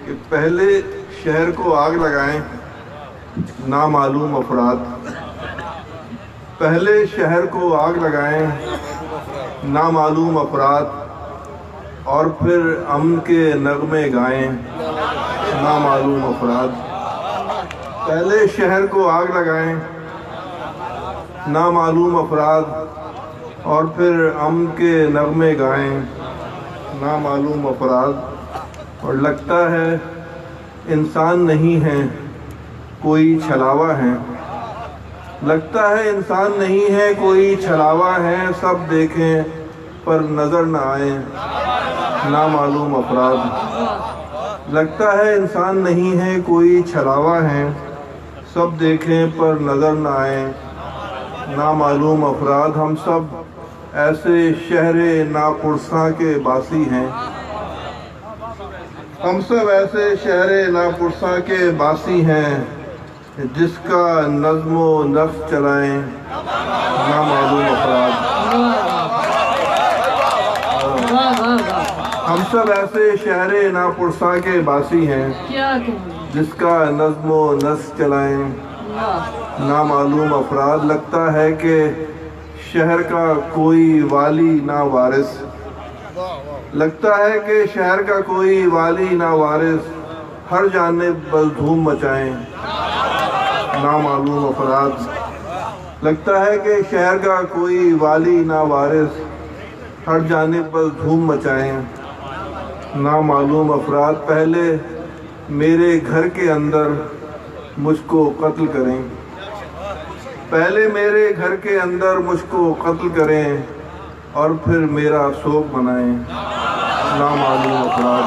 کہ پہلے شہر کو آگ لگائیں نامعلوم افراد، پہلے شہر کو آگ لگائیں نامعلوم افراد، اور پھر امن کے نغمے گائیں نامعلوم افراد۔ پہلے شہر کو آگ لگائیں نامعلوم افراد، اور پھر امن کے نغمے گائیں نامعلوم افراد۔ اور لگتا ہے انسان نہیں ہے کوئی چھلاوا ہے، لگتا ہے انسان نہیں ہے کوئی چھلاوا ہے، سب دیکھیں پر نظر نہ آئیں نامعلوم افراد۔ لگتا ہے انسان نہیں ہے کوئی چھلاوا ہے، سب دیکھیں پر نظر نہ آئیں نامعلوم افراد۔ ہم سب ایسے شہر ناپرساں کے باسی ہیں، ہم سب ایسے شہر ناپرساں کے باسی ہیں، جس کا نظم و نقش چلائیں نامعلوم افراد۔ ہم سب ایسے شہر ناپرساں کے باسی ہیں، جس کا نظم و نسق چلائیں نامعلوم افراد۔ لگتا ہے کہ شہر کا کوئی والی نہ وارث، لگتا ہے کہ شہر کا کوئی والی نہ وارث، ہر جانب بس دھوم مچائیں نامعلوم افراد۔ لگتا ہے کہ شہر کا کوئی والی نہ وارث، ہر جانب بس دھوم مچائیں نامعلوم افراد۔ پہلے میرے گھر کے اندر مجھ کو قتل کریں، پہلے میرے گھر کے اندر مجھ کو قتل کریں، اور پھر میرا سوگ منائیں نامعلوم افراد۔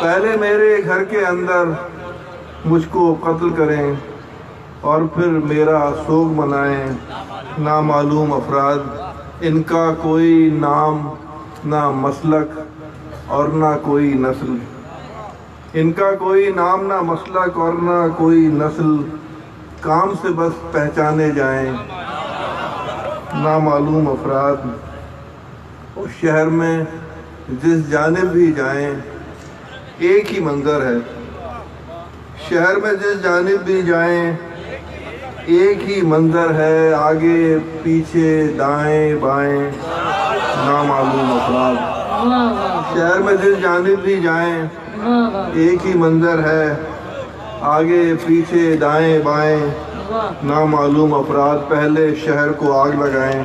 پہلے میرے گھر کے اندر مجھ کو قتل کریں، اور پھر میرا سوگ منائیں نامعلوم افراد۔ ان کا کوئی نام نہ مسلک اور نہ کوئی نسل، ان کا کوئی نام نہ مسلک اور نہ کوئی نسل، کام سے بس پہچانے جائیں نامعلوم افراد۔ اور شہر میں جس جانب بھی جائیں ایک ہی منظر ہے، شہر میں جس جانب بھی جائیں ایک ہی منظر ہے، آگے پیچھے دائیں بائیں نامعلوم افراد۔ شہر میں جس جانب بھی جائیں ایک ہی منظر ہے، آگے پیچھے دائیں بائیں نامعلوم افراد۔ پہلے شہر کو آگ لگائیں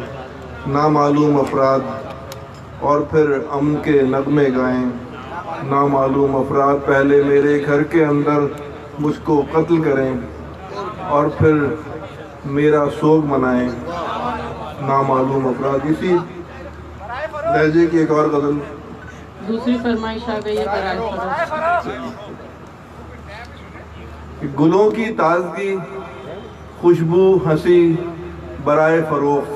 نامعلوم افراد، اور پھر امن کے نغمے گائیں نامعلوم افراد۔ پہلے میرے گھر کے اندر مجھ کو قتل کریں، اور پھر میرا سوگ منائیں نامعلوم افراد۔ اسی لہجے کی ایک اور غزل دوسری فرمائش آ گئی ہے برائے فروخت۔ گلوں کی تازگی خوشبو ہنسی برائے فروخت،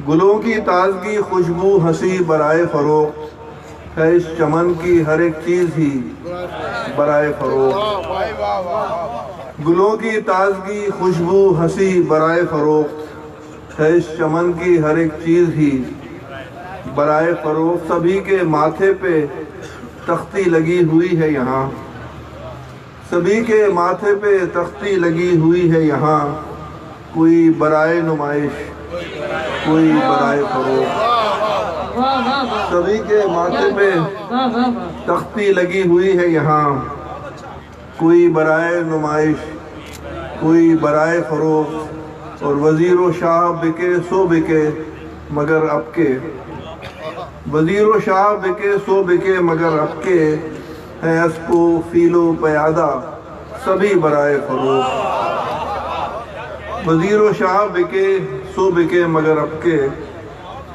گلوں کی تازگی خوشبو ہنسی برائے فروخت، ہے اس چمن کی ہر ایک چیز ہی برائے فروخت۔ گلوں کی تازگی خوشبو ہنسی برائے فروخت، ہے اس چمن کی ہر ایک چیز ہی برائے فروخت۔ سبھی کے ماتھے پہ تختی لگی ہوئی ہے یہاں، سبھی کے ماتھے پہ تختی لگی ہوئی ہے یہاں، کوئی برائے نمائش کوئی برائے فروخت۔ سبھی کے ماتھے پہ تختی لگی ہوئی ہے یہاں، کوئی برائے نمائش کوئی برائے فروخت۔ اور وزیر و شاہ بکے سو بکے مگر اب کے، وزیر و شاہ بکے سو بکے مگر اب کے، ہیں اسب و فیل و پیادہ سبھی برائے فروخت۔ وزیر و شاہ بکے سو بکے مگر اب کے،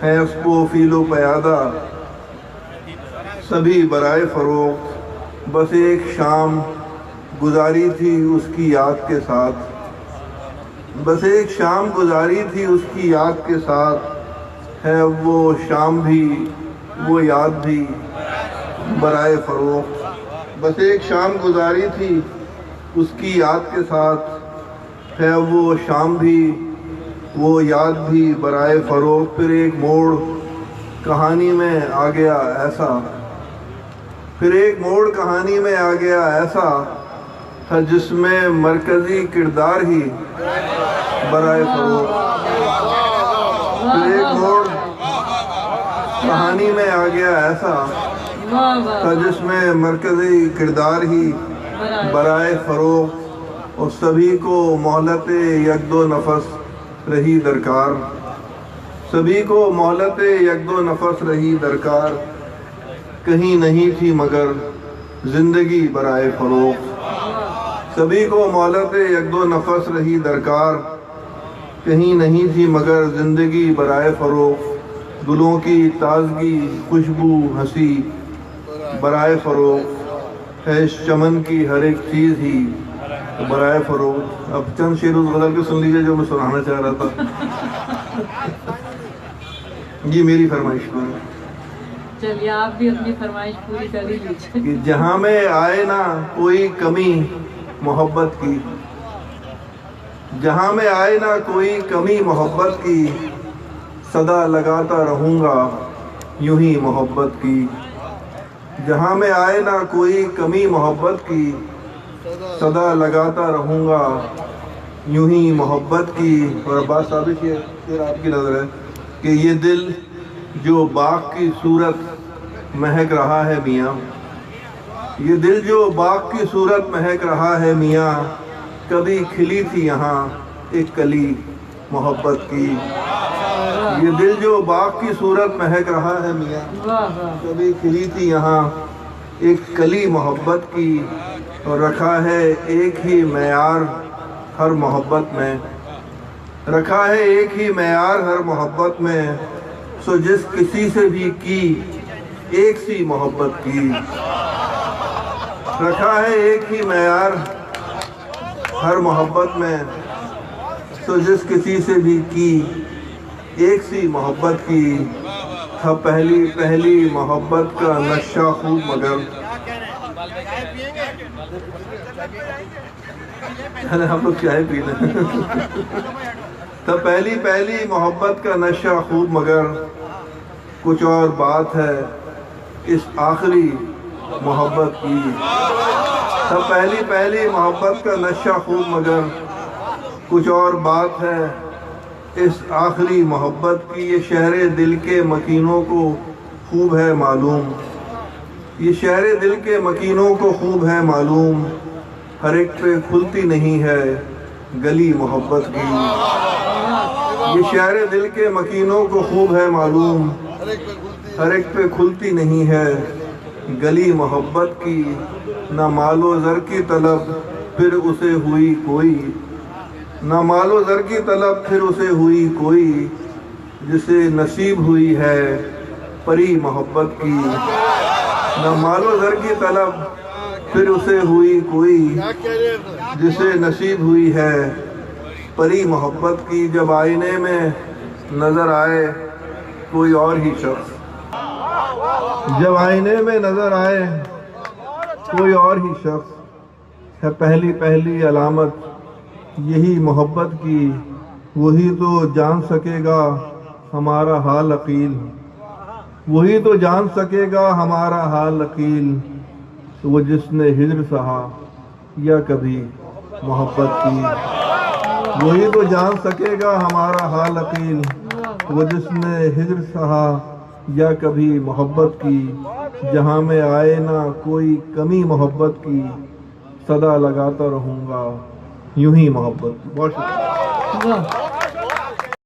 ہیں اسب و فیل و پیادہ سبھی برائے فروخت۔ بس ایک شام گزاری تھی اس کی یاد کے ساتھ، بس ایک شام گزاری تھی اس کی یاد کے ساتھ، ہے وہ شام بھی وہ یاد بھی برائے فروخت۔ بس ایک شام گزاری تھی اس کی یاد کے ساتھ، ہے وہ شام بھی وہ یاد بھی برائے فروخت۔ پھر ایک موڑ کہانی میں آ گیا ایسا، پھر ایک موڑ کہانی میں آ گیا ایسا تھا جس میں مرکزی کردار ہی برائے فروغ. پھر ایک موڑ کہانی میں آ گیا ایسا تھا جس میں مرکزی کردار ہی برائے فروغ. اور سبھی کو مہلت یک دو نفس رہی درکار. سبھی کو مہلت یک دو نفس رہی درکار. کہیں نہیں تھی مگر زندگی برائے فروغ. سبھی کو مہلت یک دو نفس رہی درکار. کہیں نہیں تھی مگر زندگی برائے فروغ. گلوں کی تازگی خوشبو ہنسی برائے فروغ. ہے اس چمن کی ہر ایک چیز ہی برائے فروغ. اب چند شعر اس غزل کے سن لیجئے جو میں سنانا چاہ رہا تھا. یہ میری فرمائش ہے. چلیے آپ بھی اپنی فرمائش پوری کر ہی لیجیے. کہ جہاں میں آئے نہ کوئی کمی محبت کی. جہاں میں آئے نہ کوئی کمی محبت کی. صدا لگاتا رہوں گا یوں ہی محبت کی. جہاں میں آئے نہ کوئی کمی محبت کی. صدا لگاتا رہوں گا یوں ہی محبت کی. اور بات ثابت ہے پھر آپ کی نظر ہے کہ یہ دل جو باغ کی صورت مہک رہا ہے میاں. یہ دل جو باغ کی صورت مہک رہا ہے میاں. کبھی کھلی تھی یہاں ایک کلی محبت کی. یہ دل جو باغ کی صورت مہک رہا ہے میاں. کبھی کھلی تھی یہاں ایک کلی محبت کی. اور رکھا ہے ایک ہی معیار ہر محبت میں. رکھا ہے ایک ہی معیار ہر محبت میں. سو جس کسی سے بھی کی ایک سی محبت کی. رکھا ہے ایک ہی معیار ہر محبت میں. سو جس کسی سے بھی کی ایک سی محبت کی. تھا پہلی پہلی محبت کا نشہ خوب مگر. ہم لوگ چائے پی لیں. تھا پہلی پہلی محبت کا نشہ خوب مگر. کچھ اور بات ہے اس آخری محبت کی. تھا پہلی پہلی محبت کا نشہ خوب مگر. کچھ اور بات ہے اس آخری محبت کی. یہ شہر دل کے مکینوں کو خوب ہے معلوم. یہ شہر دل کے مکینوں کو خوب ہے معلوم. ہر ایک پہ کھلتی نہیں ہے گلی محبت کی. یہ شہر دل کے مکینوں کو خوب ہے معلوم. ہر ایک پہ کھلتی نہیں ہے گلی محبت کی. نہ مال و زر کی طلب پھر اسے ہوئی کوئی. نہ مال و زر کی طلب پھر اسے ہوئی کوئی. جسے نصیب ہوئی ہے پری محبت کی. نہ مال و زر کی طلب پھر اسے ہوئی کوئی. جسے نصیب ہوئی ہے پری محبت کی. جب آئینے میں نظر آئے کوئی اور ہی شخص. جب آئینے میں نظر آئے کوئی اور ہی شخص. ہے پہلی پہلی علامت یہی محبت کی. وہی تو جان سکے گا ہمارا حال عقیل. وہی تو جان سکے گا ہمارا حال عقیل. وہ جس نے ہجر سہا یا کبھی محبت کی. وہی تو جان سکے گا ہمارا حال عقیل. وہ جس نے ہجر سہا یا کبھی محبت کی. جہاں میں آئے نہ کوئی کمی محبت کی. صدا لگاتا رہوں گا یوں ہی محبت کی. بہت شکریہ.